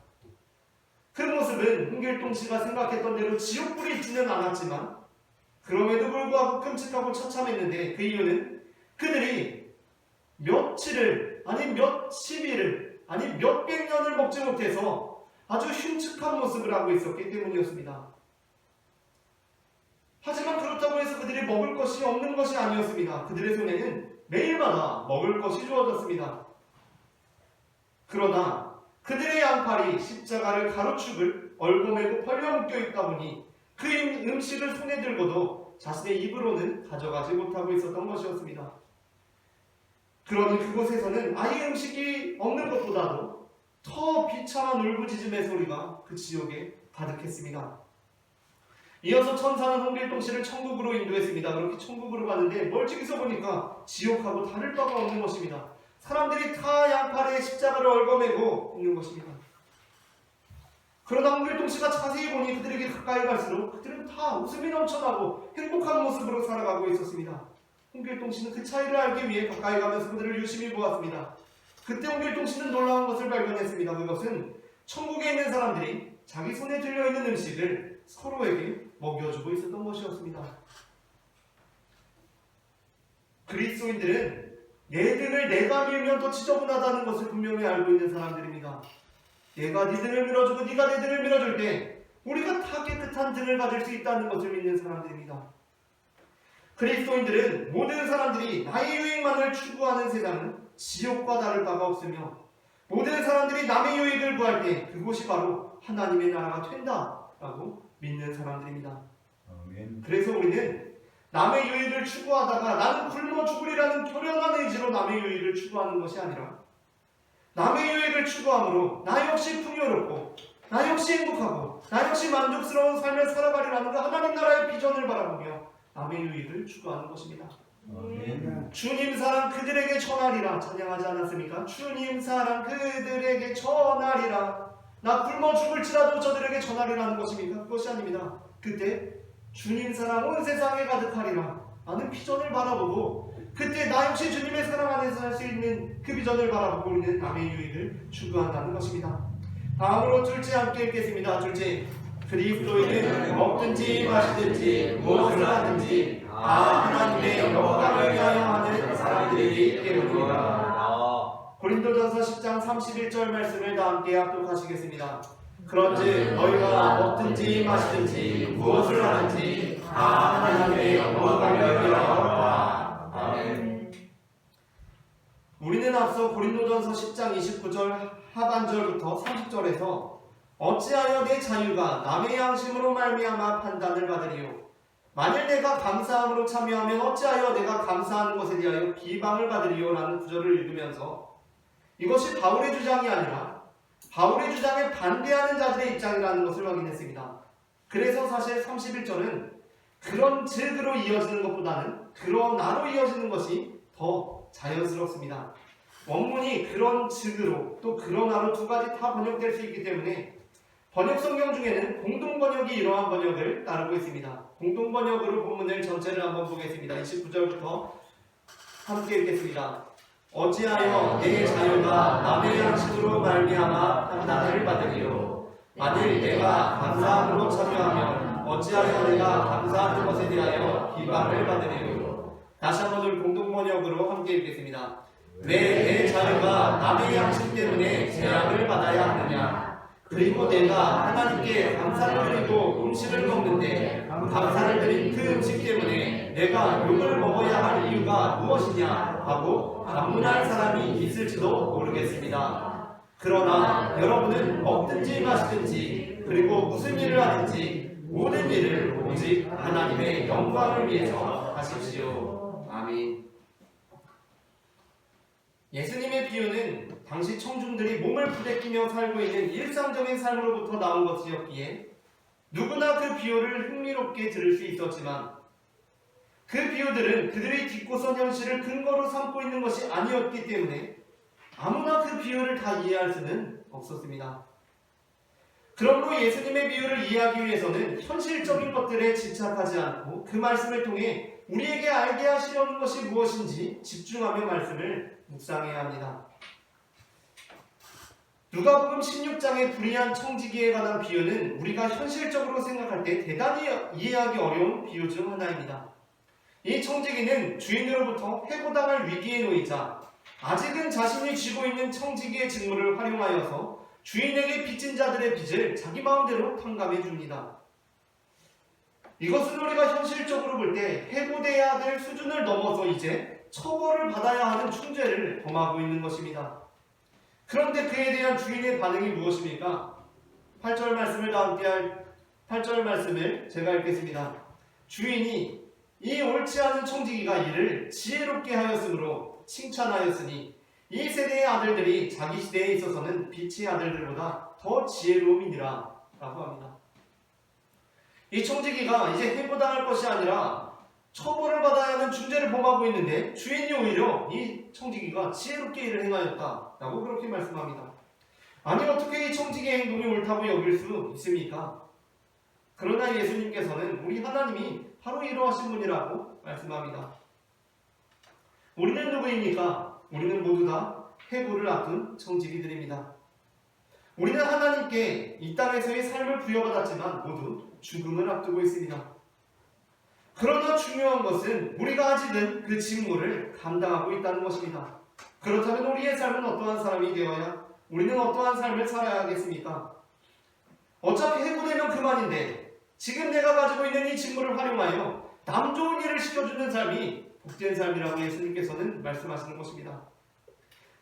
Speaker 1: 그 모습은 홍길동 씨가 생각했던 대로 지옥불이 있지는 않았지만 그럼에도 불구하고 끔찍하고 처참했는데 그 이유는 그들이 며칠을 아니 몇십일을 아니 몇백 년을 먹지 못해서 아주 흉측한 모습을 하고 있었기 때문이었습니다. 하지만 그렇다고 해서 그들이 먹을 것이 없는 것이 아니었습니다. 그들의 손에는 매일마다 먹을 것이 주어졌습니다. 그러나 그들의 양팔이 십자가를 가로축을 얽어매고 벌려 묶여 있다 보니 그 음식을 손에 들고도 자신의 입으로는 가져가지 못하고 있었던 것이었습니다. 그러니 그곳에서는 아예 음식이 없는 것보다도 더 비참한 울부짖음의 소리가 그 지옥에 가득했습니다. 이어서 천사는 홍길동 씨를 천국으로 인도했습니다. 그렇게 천국으로 가는데 멀찍이서 보니까 지옥하고 다를 바가 없는 것입니다. 사람들이 다 양팔에 십자가를 얽어매고 있는 것입니다. 그러나 홍길동 씨가 자세히 보니 그들에게 가까이 갈수록 그들은 다 웃음이 넘쳐나고 행복한 모습으로 살아가고 있었습니다. 홍길동 씨는 그 차이를 알기 위해 가까이 가면서 그들을 유심히 보았습니다. 그때 홍길동 씨는 놀라운 것을 발견했습니다. 그것은 천국에 있는 사람들이 자기 손에 들려있는 음식을 서로에게 먹여주고 있었던 것이었습니다. 그리스도인들은 내 등을 내가 밀면 더 지저분하다는 것을 분명히 알고 있는 사람들입니다. 내가 네 등을 밀어주고 네가 내 등을 밀어줄 때 우리가 다 깨끗한 등을 가질 수 있다는 것을 믿는 사람들입니다. 그리스도인들은 모든 사람들이 나의 유익만을 추구하는 세상은 지옥과 다를 바가 없으며 모든 사람들이 남의 유익을 구할 때 그곳이 바로 하나님의 나라가 된다라고 믿는 사람들입니다.
Speaker 3: 아멘.
Speaker 1: 그래서 우리는 남의 유익을 추구하다가 나는 굶어 죽으리라는 결연한 의지로 남의 유익을 추구하는 것이 아니라 남의 유익을 추구함으로 나 역시 풍요롭고 나 역시 행복하고 나 역시 만족스러운 삶을 살아가리라는 그 하나님 나라의 비전을 바라보며 남의 유익을 추구하는 것입니다.
Speaker 3: 아멘.
Speaker 1: 주님 사랑 그들에게 전하리라 찬양하지 않았습니까? 주님 사랑 그들에게 전하리라. 나 굶어 죽을지라도 저들에게 전하리라는 것입니까? 그것이 아닙니다. 그때 주님 사랑 온 세상에 가득하리라 라는 비전을 바라보고 그때 나 역시 주님의 사랑 안에서 할 수 있는 그 비전을 바라보고 우리는 남의 유익을 추구한다는 것입니다. 다음으로 둘째 함께 읽겠습니다. 둘째, 그리스도인은 먹든지 마시든지 무엇을 하든지 다 하나님의 영광을 위하여 하는 사람들이기 때문입니다. 고린도전서 10장 31절 말씀을 다 함께 합독하시겠습니다. 그런즉 너희가 먹든지 마시든지 무엇을 하든지 다 하나님의 영광을 위하여 하라. 아멘. 우리는 앞서 고린도전서 10장 29절 하반절부터 30절에서 어찌하여 내 자유가 남의 양심으로 말미암아 판단을 받으리요 만일 내가 감사함으로 참여하면 어찌하여 내가 감사하는 것에 대하여 비방을 받으리요 라는 구절을 읽으면서 이것이 바울의 주장이 아니라 바울의 주장에 반대하는 자들의 입장이라는 것을 확인했습니다. 그래서 사실 31절은 그런 즉으로 이어지는 것보다는 그러나로 이어지는 것이 더 자연스럽습니다. 원문이 그런 즉으로 또 그러나로 두 가지 다 번역될 수 있기 때문에 번역 성경 중에는 공동 번역이 이러한 번역을 따르고 있습니다. 공동 번역으로 본문을 전체를 한번 보겠습니다. 29절부터 함께 읽겠습니다. 어찌하여 내 자유가 남의 양식으로 말미암아 판단을 받으리요 만일 내가 감사함으로 참여하면 어찌하여 내가 감사하는 것에 대하여 비방을 받으리요. 다시 한번 공동 번역으로 함께 읽겠습니다. 왜 내 자유가 남의 양식 때문에 제약을 받아야 하느냐. 그리고 내가 하나님께 감사를 드리고 음식을 먹는데 감사를 드린 그 음식 때문에 내가 욕을 먹어야 할 이유가 무엇이냐 하고 반문할 사람이 있을지도 모르겠습니다. 그러나 여러분은 먹든지 마시든지 그리고 무슨 일을 하든지 모든 일을 오직 하나님의 영광을 위해서 하십시오. 아멘. 예수님의 비유는 당시 청중들이 몸을 부대끼며 살고 있는 일상적인 삶으로부터 나온 것이었기에 누구나 그 비유를 흥미롭게 들을 수 있었지만 그 비유들은 그들의 딛고선 현실을 근거로 삼고 있는 것이 아니었기 때문에 아무나 그 비유를 다 이해할 수는 없었습니다. 그러므로 예수님의 비유를 이해하기 위해서는 현실적인 것들에 집착하지 않고 그 말씀을 통해 우리에게 알게 하시려는 것이 무엇인지 집중하며 말씀을 묵상해야 합니다. 누가복음 16장의 불의한 청지기에 관한 비유는 우리가 현실적으로 생각할 때 대단히 이해하기 어려운 비유 중 하나입니다. 이 청지기는 주인으로부터 해고당할 위기에 놓이자 아직은 자신이 쥐고 있는 청지기의 직무를 활용하여서 주인에게 빚진 자들의 빚을 자기 마음대로 탕감해 줍니다. 이것은 우리가 현실적으로 볼 때 해고돼야 될 수준을 넘어서 이제 처벌을 받아야 하는 충죄를 범하고 있는 것입니다. 그런데 그에 대한 주인의 반응이 무엇입니까? 8절 말씀을 다 함께 할 8절 말씀을 제가 읽겠습니다. 주인이 이 옳지 않은 청지기가 이를 지혜롭게 하였으므로 칭찬하였으니 이 세대의 아들들이 자기 시대에 있어서는 빛의 아들들보다 더 지혜로움이니라 라고 합니다. 이 청지기가 이제 해고당할 것이 아니라 처벌을 받아야 하는 중죄를 범하고 있는데 주인이 오히려 이 청지기가 지혜롭게 일을 행하였다 라고 그렇게 말씀합니다. 아니 어떻게 이 청지기의 행동이 옳다고 여길 수 있습니까? 그러나 예수님께서는 우리 하나님이 바로 이러하신 분이라고 말씀합니다. 우리는 누구입니까? 우리는 모두 다 해고를 앞둔 청지기들입니다. 우리는 하나님께 이 땅에서의 삶을 부여받았지만 모두 죽음을 앞두고 있습니다. 그러나 중요한 것은 우리가 아직은 그 직무를 감당하고 있다는 것입니다. 그렇다면 우리의 삶은 어떠한 사람이 되어야 우리는 어떠한 삶을 살아야 하겠습니까? 어차피 해고되면 그만인데 지금 내가 가지고 있는 이 직무를 활용하여 남 좋은 일을 시켜주는 삶이 복된 삶이라고 예수님께서는 말씀하시는 것입니다.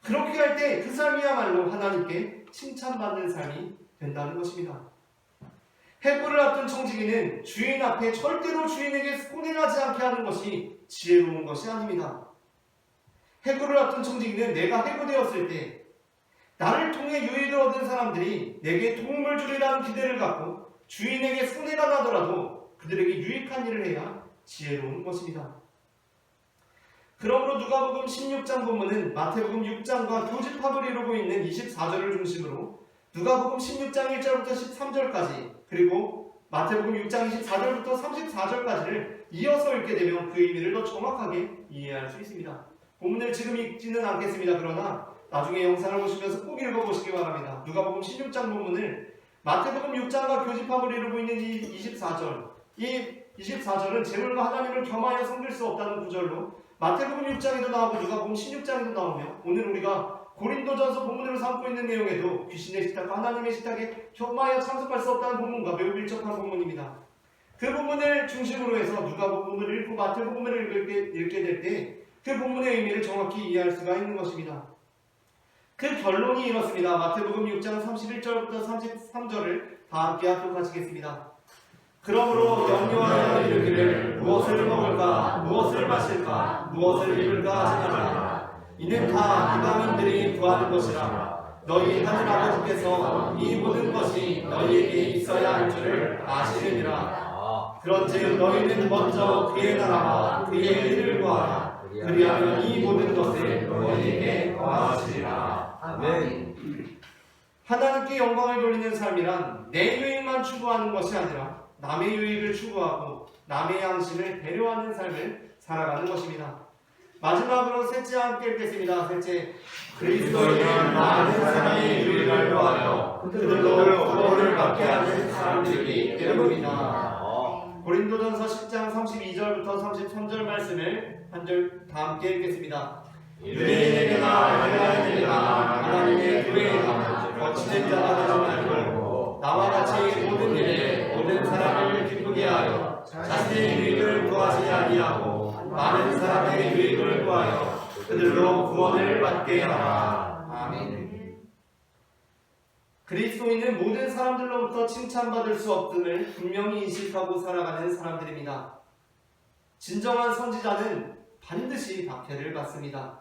Speaker 1: 그렇게 할 때 그 삶이야말로 하나님께 칭찬받는 삶이 된다는 것입니다. 해고를 앞둔 청지기는 주인 앞에 절대로 주인에게 손해나지 않게 하는 것이 지혜로운 것이 아닙니다. 해고를 앞둔 청지기는 내가 해고되었을 때 나를 통해 유익을 얻은 사람들이 내게 도움을 주리라는 기대를 갖고 주인에게 손해가 나더라도 그들에게 유익한 일을 해야 지혜로운 것입니다. 그러므로 누가복음 16장 본문은 마태복음 6장과 교집합을 이루고 있는 24절을 중심으로 누가복음 16장 1절부터 13절까지 그리고 마태복음 6장 24절부터 34절까지를 이어서 읽게 되면 그 의미를 더 정확하게 이해할 수 있습니다. 본문을 지금 읽지는 않겠습니다. 그러나 나중에 영상을 보시면서 꼭 읽어보시기 바랍니다. 누가복음 16장 본문을 마태복음 6장과 교집합을 이루고 있는 이 24절, 이 24절은 재물과 하나님을 겸하여 섬길 수 없다는 구절로 마태복음 6장에도 나오고 누가복음 16장에도 나오며 오늘 우리가 고린도전서 본문으로 삼고 있는 내용에도 귀신의 식탁과 하나님의 식탁에 겸하여 참석할 수 없다는 본문과 매우 밀접한 본문입니다. 그 본문을 중심으로 해서 누가복음을 읽고 마태복음을 읽게 될 때 그 본문의 의미를 정확히 이해할 수가 있는 것입니다. 그 결론이 이렇습니다. 마태복음 6장 31절부터 33절을 다 함께 합독하시겠습니다. 그러므로 염려하여 이르기를 무엇을 먹을까 무엇을 마실까 무엇을 입을까 하지 말라. 이는 다 이방인들이 구하는 것이라. 너희 하늘 아버지께서 이 모든 것이 너희에게 있어야 할 줄을 아시느니라. 그런즉 너희는 먼저 그의 나라와 그의 일을 구하라. 그리하면 이 모든 것을 너희에게 더하시리라. 아멘. 하나님께 영광을 돌리는 삶이란 내 유익만 추구하는 것이 아니라 남의 유익을 추구하고 남의 양심을 배려하는 삶을 살아가는 것입니다. 마지막으로 셋째 함께 읽겠습니다. 셋째, 그리스도인은 많은 사람의 유익을 구하여 그들도 구원을 받게 하는 사람들이기 때문입니다. 고린도전서 10장 32절부터 33절 말씀을 한 절 다 함께 읽겠습니다. 유대인에게나 헬라인에게나 하나님의 교회에나 거치는 자가 되지 말고 나와 같이 모든 일에 모든 사람을 기쁘게 하여 자신의 유익을 구하지 아니하고 아니하고 많은 사람의 유익을 구하여 그들로 구원을 받게 하라. 아멘. 그리스도인은 모든 사람들로부터 칭찬받을 수 없음을 분명히 인식하고 살아가는 사람들입니다. 진정한 선지자는 반드시 박해를 받습니다.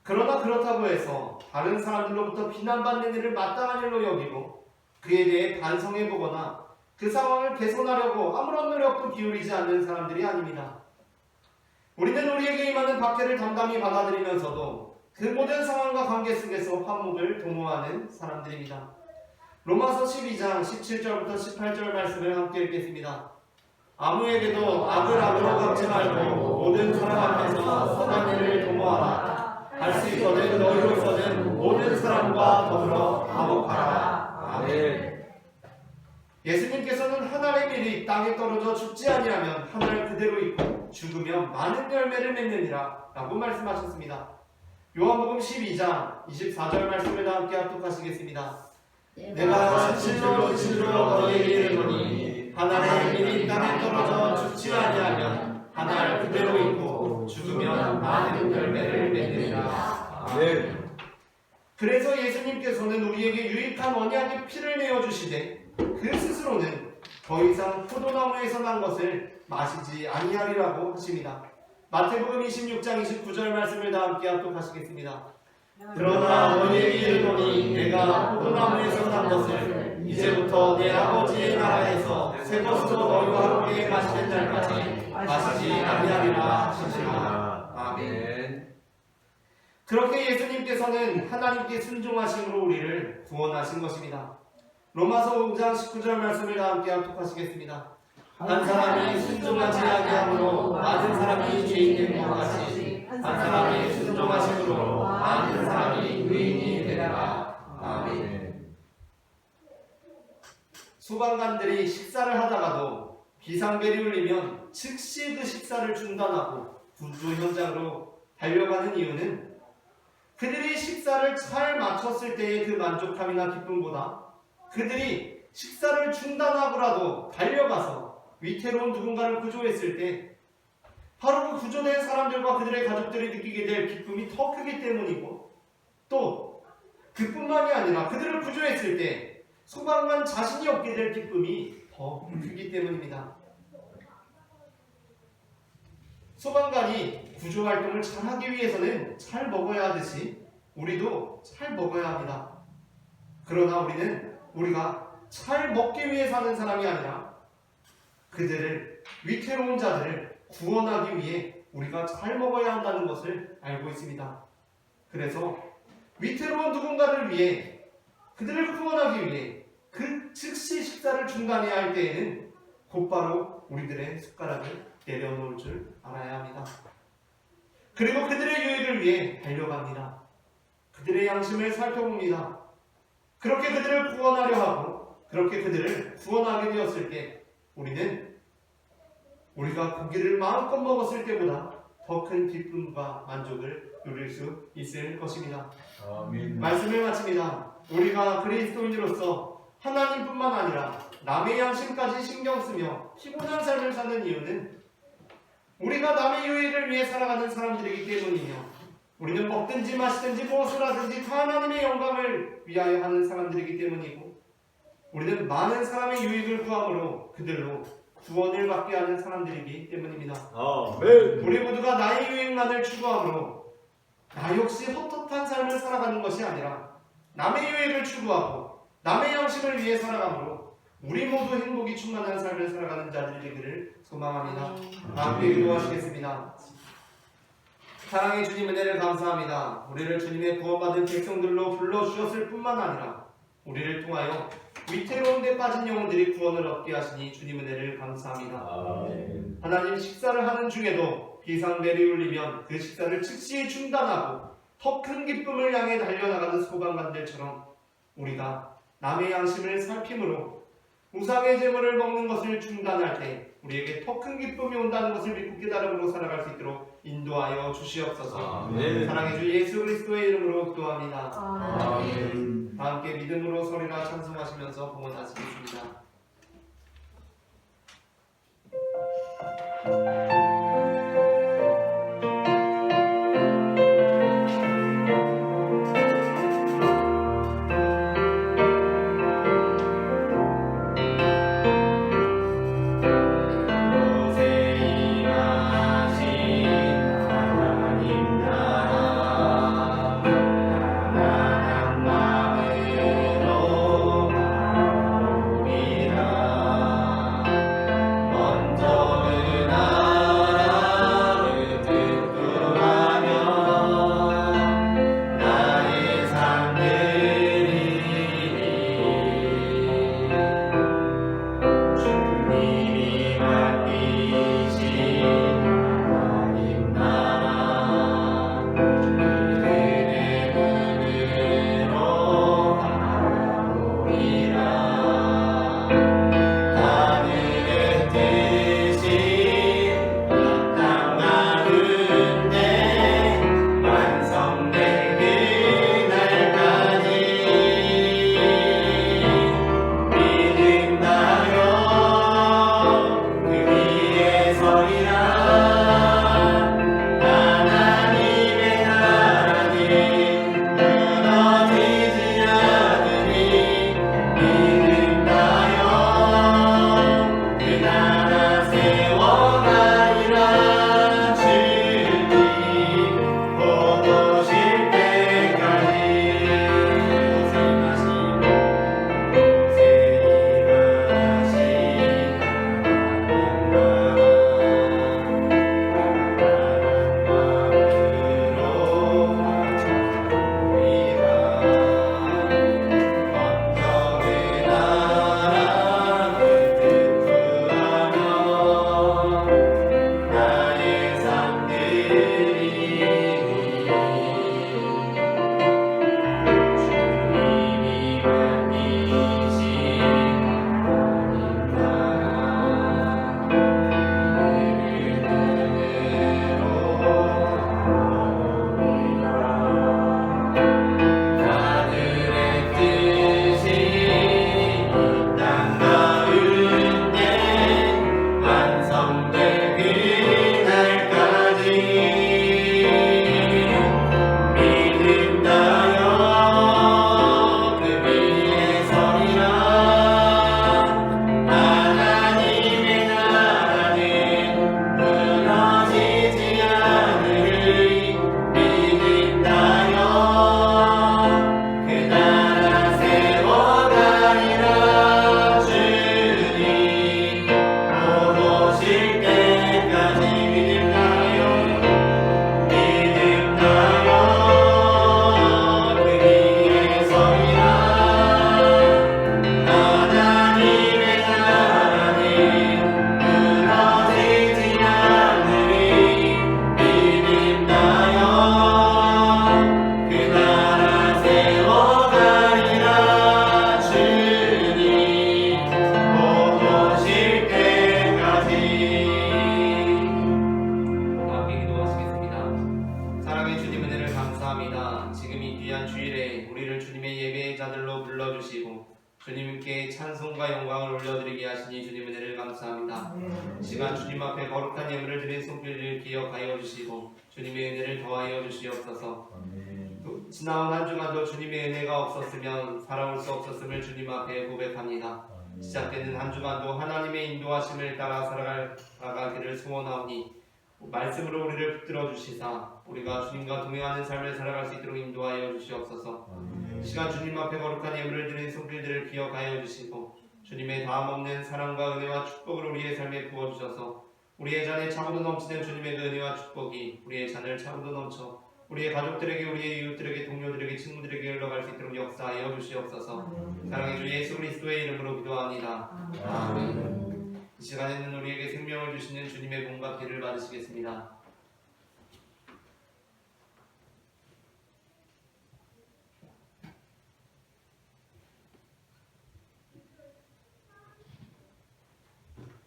Speaker 1: 그러나 그렇다고 해서 다른 사람들로부터 비난받는 일을 마땅한 일로 여기고 그에 대해 반성해보거나 그 상황을 개선하려고 아무런 노력도 기울이지 않는 사람들이 아닙니다. 우리는 우리에게 임하는 박해를 담담히 받아들이면서도 그 모든 상황과 관계 속에서 화목을 도모하는 사람들입니다. 로마서 12장 17절부터 18절 말씀을 함께 읽겠습니다. 아무에게도 악을 악으로 갚지 말고 모든 사람 앞에서 선한 일을 도모하라. 할 수 있거든 너희로서는 모든 사람과 더불어 화목하라. 아멘. 예수님께서는 한 알의 밀이 땅에 떨어져 죽지 아니하면 한 알 그대로 있고 죽으면 많은 열매를 맺느니라 라고 말씀하셨습니다. 요한복음 12장 24절 말씀을 다 함께 합독하시겠습니다. 내가 진실로 진실로 너희에게 이르노니 한 알의 밀이 땅에 떨어져 죽지 아니하면 한 알 그대로 있고 죽으면 많은 열매를 맺느니라. 아멘. 그래서 예수님께서는 우리에게 유익한 언약의 피를 내어주시되 그 스스로는 더 이상 포도나무에서 난 것을 마시지 아니하리라고 하십니다. 마태복음 26장 29절 말씀을 다 함께 합독하시겠습니다. 그러나 너희에게 이르노니 내가 포도나무에서 난 것을 이제부터 내 아버지의 나라에서 새 것으로 너희와 함께 마시는 날까지 마시지 아니하리라 하시니라. 아멘. 그렇게 예수님께서는 하나님께 순종하심으로 우리를 구원하신 것입니다. 로마서 5장 19절 말씀을 다 함께 합독하시겠습니다. 한 사람이 순종하지 아니함으로 많은 사람이 죄인된 것 같이 한 사람이 순종하심으로 많은 사람이 의인이 되리라. 아멘. 소방관들이 식사를 하다가도 비상벨이 울리면 즉시 그 식사를 중단하고 구조 현장으로 달려가는 이유는 그들이 식사를 잘 마쳤을 때의 그 만족함이나 기쁨보다 그들이 식사를 중단하고라도 달려가서 위태로운 누군가를 구조했을 때 바로 그 구조된 사람들과 그들의 가족들이 느끼게 될 기쁨이 더 크기 때문이고 또 그뿐만이 아니라 그들을 구조했을 때 소방관 자신이 얻게 될 기쁨이 더 크기 때문입니다. 소방관이 구조활동을 잘하기 위해서는 잘 먹어야 하듯이 우리도 잘 먹어야 합니다. 그러나 우리는 우리가 잘 먹기 위해 사는 사람이 아니라 그들을 위태로운 자들을 구원하기 위해 우리가 잘 먹어야 한다는 것을 알고 있습니다. 그래서 위태로운 누군가를 위해 그들을 구원하기 위해 그 즉시 식사를 중단해야 할 때에는 곧바로 우리들의 숟가락을 내려놓을 줄 알아야 합니다. 그리고 그들의 유익을 위해 달려갑니다. 그들의 양심을 살펴봅니다. 그렇게 그들을 구원하려 하고 그렇게 그들을 구원하게 되었을 때 우리는 우리가 고기를 마음껏 먹었을 때보다 더 큰 기쁨과 만족을 누릴 수 있을 것입니다.
Speaker 2: 아멘.
Speaker 1: 말씀을 마칩니다. 우리가 그리스도인으로서 하나님뿐만 아니라 남의 양심까지 신경 쓰며 피곤한 삶을 사는 이유는 우리가 남의 유익을 위해 살아가는 사람들이기 때문이며 우리는 먹든지 마시든지 무엇을 하든지 다 하나님의 영광을 위하여 하는 사람들이기 때문이고 우리는 많은 사람의 유익을 구함으로 그들로 구원을 받게 하는 사람들이기 때문입니다.
Speaker 2: 아멘.
Speaker 1: 우리 모두가 나의 유익만을 추구함으로 나 역시 헛헛한 삶을 살아가는 것이 아니라 남의 유익을 추구하고 남의 양심을 위해 살아가므로 우리 모두 행복이 충만한 삶을 살아가는 자들이 되기를 소망합니다. 함께 기도하시겠습니다. 사랑의 주님 은혜를 감사합니다. 우리를 주님의 구원받은 백성들로 불러주셨을 뿐만 아니라 우리를 통하여 위태로운 데 빠진 영혼들이 구원을 얻게 하시니 주님 은혜를 감사합니다.
Speaker 2: 아멘.
Speaker 1: 하나님 식사를 하는 중에도 비상벨이 울리면 그 식사를 즉시 중단하고 더 큰 기쁨을 향해 달려나가는 소방관들처럼 우리가 남의 양심을 살핌으로 우상의 제물을 먹는 것을 중단할 때 우리에게 더 큰 기쁨이 온다는 것을 믿고 깨달음으로 살아갈 수 있도록 인도하여 주시옵소서.
Speaker 2: 아멘.
Speaker 1: 사랑의 주 예수 그리스도의 이름으로 기도합니다.
Speaker 2: 아멘.
Speaker 1: 다 함께 믿음으로 소리라 찬송하시면서 봉헌하시겠습니다. 자들로 불러주시고 주님께 찬송과 영광을 올려드리게 하시니 주님 은혜를 감사합니다. 시간 주님 앞에 거룩한 예물을 드린 손길을 기억하여 주시고 주님의 은혜를 더하여 주시옵소서. 지나온 한 주간도 주님의 은혜가 없었으면 살아올 수 없었음을 주님 앞에 고백합니다. 시작되는 한 주간도 하나님의 인도하심을 따라 살아가기를 소원하오니 말씀으로 우리를 붙들어 주시사 우리가 주님과 동행하는 삶을 살아갈 수 있도록 인도하여 주시옵소서. 시간 주님 앞에 거룩한 예물을 드린 손길들을 기억하여 주시고 주님의 다함없는 사랑과 은혜와 축복을 우리의 삶에 부어주셔서 우리의 잔에 차고도 넘치는 주님의 그 은혜와 축복이 우리의 잔을 차고도 넘쳐 우리의 가족들에게, 우리의 이웃들에게, 동료들에게, 친구들에게 흘러갈 수 있도록 역사하여 주시옵소서. 사랑의 주 예수 그리스도의 이름으로 기도합니다. 아멘. 이 시간에는 우리에게 생명을 주시는 주님의 몸과 피를 받으시겠습니다.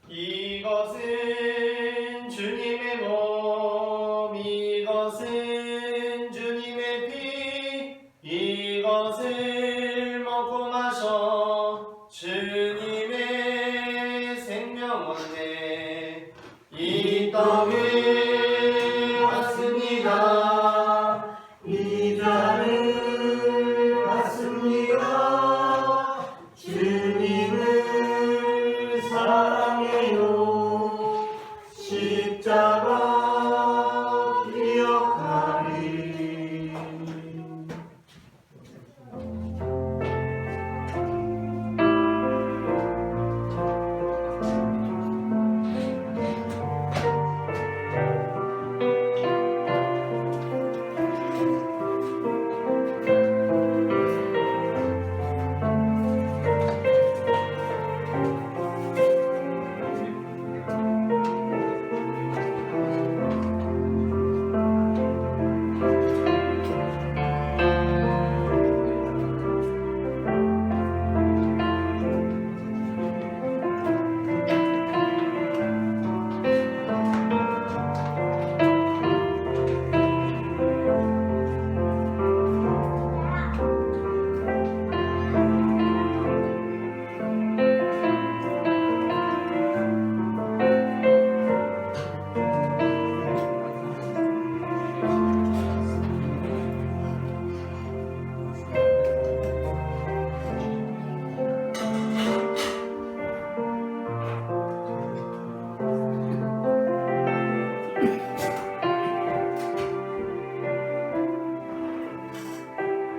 Speaker 1: 이것은 주님의 몸, 이것은 주님의 피, 이것을 먹고 마셔 주님의 생명 얻네. 이 떡을 받습니다. 이 잔을 받습니다. 주님을 사랑해요. 십자가 기억하리.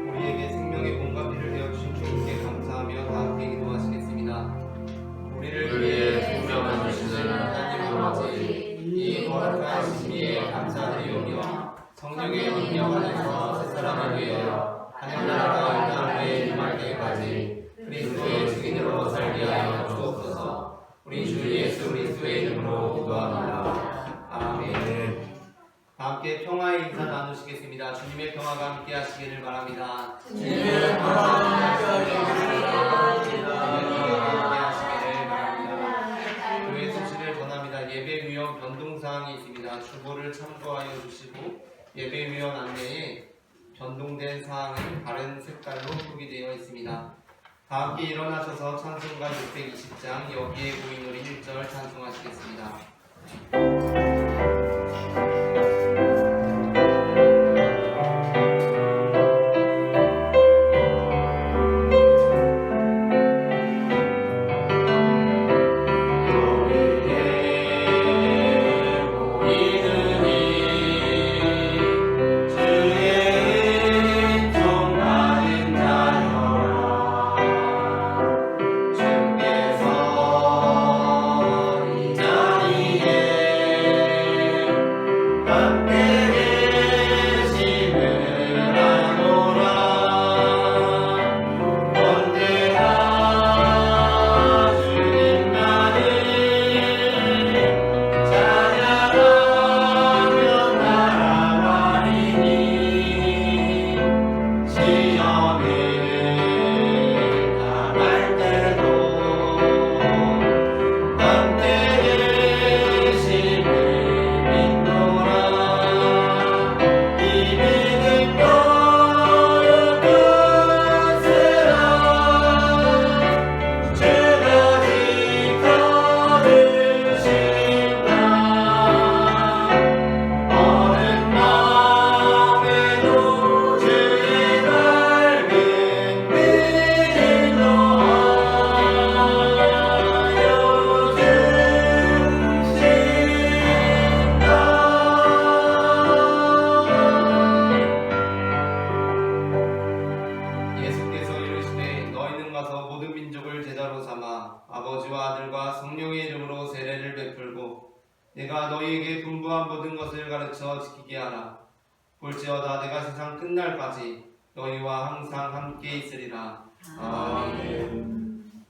Speaker 1: 우리에게 생명의 몸과 피를 되어주신 주님께 감사하며 다 함께 기도하시겠습니다. 우리를 위해 생명을 주시는 하나님 아버지, 이 거룩한 신비에 감사드리오며 성령의 능력 안에서 새 사람을 위하여 하늘나라가 이 땅에 임할 때까지 그리스도의 증인으로 살게 하여 주옵소서. 우리 주 예수 그리스도의 이름으로 기도합니다. 아멘. 다 함께 평화의 인사 나누시겠습니다. 주님의 평화가 함께 하시기를 바랍니다.
Speaker 2: 주님의 평화가 함께
Speaker 1: 함께 하시기를 바랍니다. 교회 소식을 전합니다. 예배 위원 변동사항이 있습니다. 주보를 참고하여 주시고 예배 위원 안내에 변동된 사항은 다른 색깔로 표기되어 있습니다. 다 함께 일어나셔서 찬송가 620장 여기에 보인 우리 1절 찬송하시겠습니다.
Speaker 2: 주께서 이 자리에
Speaker 1: 내가 너희에게 분부한 모든 것을 가르쳐 지키게 하라. 볼지어다 내가 세상 끝날까지 너희와 항상 함께 있으리라.
Speaker 2: 아멘.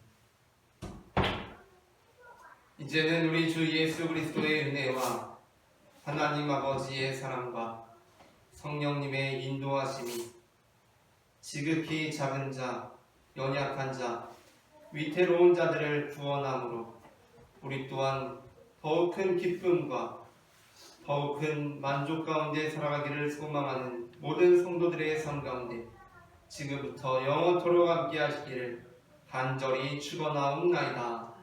Speaker 1: 이제는 우리 주 예수 그리스도의 은혜와 하나님 아버지의 사랑과 성령님의 인도하심이 지극히 작은 자, 연약한 자, 위태로운 자들을 구원함으로 우리 또한 더욱 큰 기쁨과 더욱 큰 만족 가운데 살아가기를 소망하는 모든 성도들의 삶 가운데 지금부터 영원토록 함께 하시기를 간절히 축원하옵나이다.